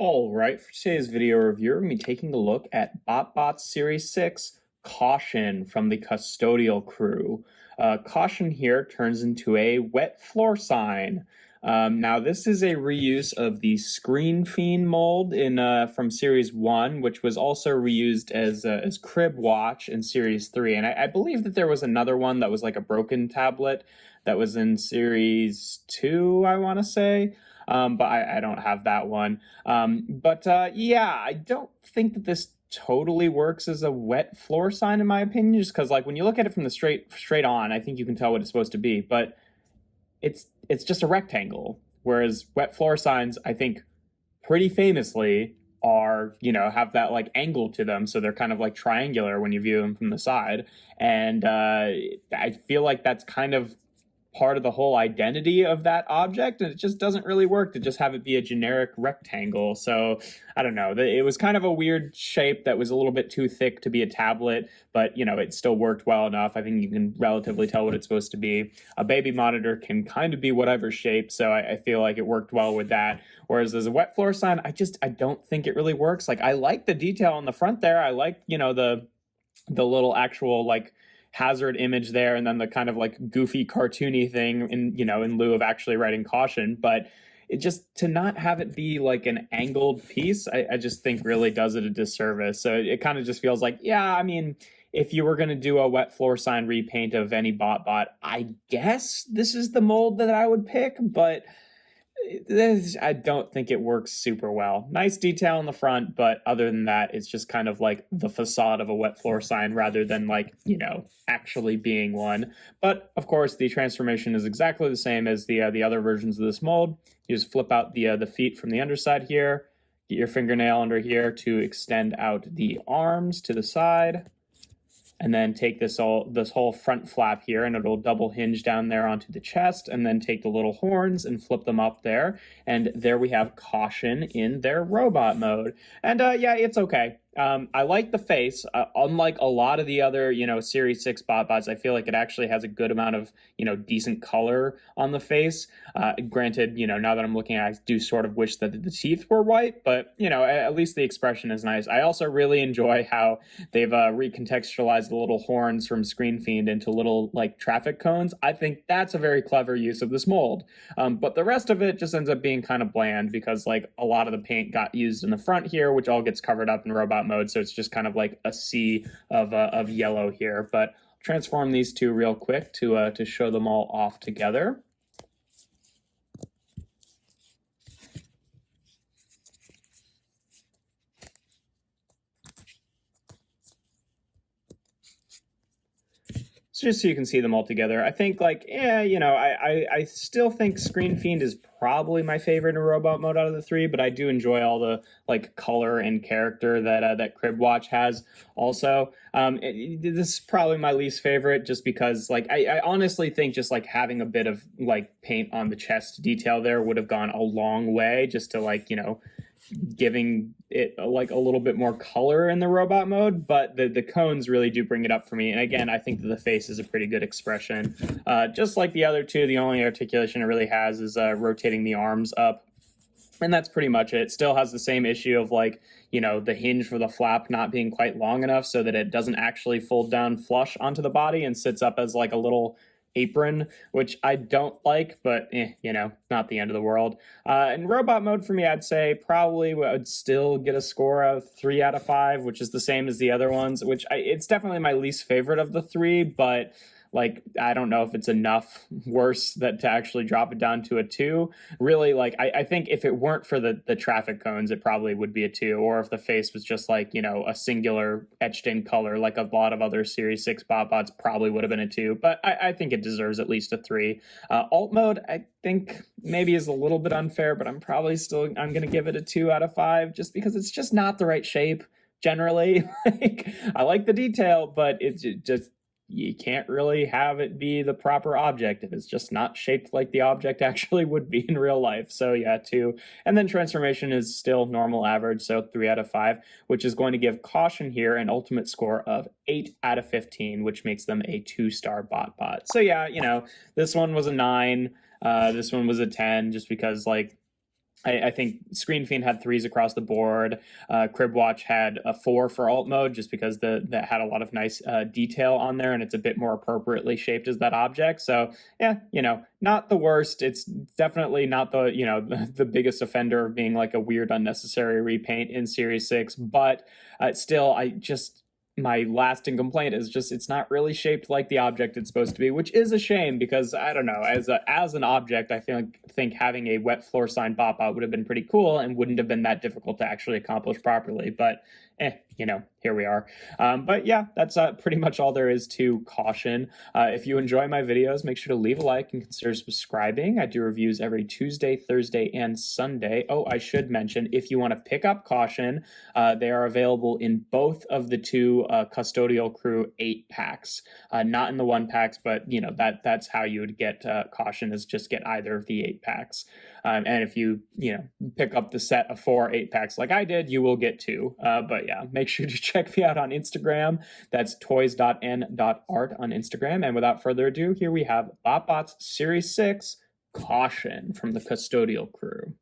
All right, for today's video review, we're going to be taking a look at BotBots Series 6 Caution from the Custodial Crew. Caution here turns into a wet floor sign. Now, this is a reuse of the Screen Fiend mold from Series 1, which was also reused as Crib Watch in Series 3. And I believe that there was another one that was like a broken tablet that was in Series 2, I want to say. But I don't have that one. Yeah, I don't think that this totally works as a wet floor sign in my opinion, just because like when you look at it from the straight on, I think you can tell what it's supposed to be, but it's just a rectangle. Whereas wet floor signs, I think, pretty famously are, have that like angle to them, so they're kind of like triangular when you view them from the side. And I feel like that's kind of part of the whole identity of that object, and it just doesn't really work to just have it be a generic rectangle. So I don't know, it was kind of a weird shape that was a little bit too thick to be a tablet, but it still worked well enough. I think you can relatively tell what it's supposed to be. A baby monitor can kind of be whatever shape, so I feel like it worked well with that. Whereas as a wet floor sign, I don't think it really works. Like, I like the detail on the front there. I like the little actual like hazard image there, and then the kind of like goofy cartoony thing in lieu of actually writing caution. But it just, to not have it be like an angled piece, I just think really does it a disservice. So it kind of just feels like, yeah, I mean, if you were going to do a wet floor sign repaint of any BotBot, I guess this is the mold that I would pick, but I don't think it works super well. Nice detail in the front, but other than that, it's just kind of like the facade of a wet floor sign rather than like, actually being one. But of course, the transformation is exactly the same as the other versions of this mold. You just flip out the feet from the underside here, get your fingernail under here to extend out the arms to the side, and then take this whole front flap here, and it'll double hinge down there onto the chest, and then take the little horns and flip them up there. And there we have Caution in their robot mode. And yeah, it's okay. I like the face. Unlike a lot of the other, Series 6 BotBots, I feel like it actually has a good amount of, decent color on the face. Granted, now that I'm looking at it, I do sort of wish that the teeth were white, but, at least the expression is nice. I also really enjoy how they've recontextualized the little horns from Screen Fiend into little, like, traffic cones. I think that's a very clever use of this mold. But the rest of it just ends up being kind of bland because, like, a lot of the paint got used in the front here, which all gets covered up in robot mode, so it's just kind of like a sea of yellow here. But transform these two real quick to show them all off together. So just so you can see them all together, I think, like, yeah, I still think Screen Fiend is probably my favorite in robot mode out of the three, but I do enjoy all the, like, color and character that Crib Watch has also. This is probably my least favorite just because, like, I honestly think just, like, having a bit of, like, paint on the chest detail there would have gone a long way just to, like, giving it like a little bit more color in the robot mode. But the cones really do bring it up for me. And again, I think that the face is a pretty good expression. Just like the other two, the only articulation it really has is rotating the arms up. And that's pretty much it. It still has the same issue of, like, the hinge for the flap not being quite long enough so that it doesn't actually fold down flush onto the body and sits up as like a little apron, which I don't like, but not the end of the world. In robot mode for me, I'd say probably would still get a score of 3 out of 5, which is the same as the other ones, which it's definitely my least favorite of the three, but like, I don't know if it's enough worse that to actually drop it down to a 2. Really, like, I think if it weren't for the traffic cones, it probably would be a 2. Or if the face was just like, a singular etched in color, like a lot of other Series 6 BotBots, probably would have been a 2. But I think it deserves at least a 3. Alt mode, I think maybe is a little bit unfair, but I'm going to give it a 2 out of 5 just because it's just not the right shape generally. Like, I like the detail, but it's just, you can't really have it be the proper object if it's just not shaped like the object actually would be in real life. So yeah, 2. And then transformation is still normal average, so 3 out of 5, which is going to give Caution here an ultimate score of 8 out of 15, which makes them a 2-star BotBot. So yeah, this one was a 9, this one was a 10, just because, like, I think Screen Fiend had 3s across the board. Cribwatch had a 4 for alt mode, just because that had a lot of nice detail on there, and it's a bit more appropriately shaped as that object. So yeah, not the worst. It's definitely not the the biggest offender of being like a weird unnecessary repaint in Series 6, but still, my lasting complaint is just it's not really shaped like the object it's supposed to be, which is a shame, because I don't know, as an object, I think having a wet floor sign BotBot would have been pretty cool and wouldn't have been that difficult to actually accomplish properly. But here we are. But yeah, that's pretty much all there is to Caution. If you enjoy my videos, make sure to leave a like and consider subscribing. I do reviews every Tuesday, Thursday, and Sunday. Oh, I should mention, if you want to pick up Caution, they are available in both of the two Custodial Crew 8-packs. Not in the 1-packs, but that's how you would get Caution, is just get either of the 8-packs. And if you pick up the set of 4 8-packs like I did, you will get 2. But yeah, make sure to check me out on Instagram. That's toys.n.art on Instagram. And without further ado, here we have BotBots Series 6 Caution from the Custodial Crew.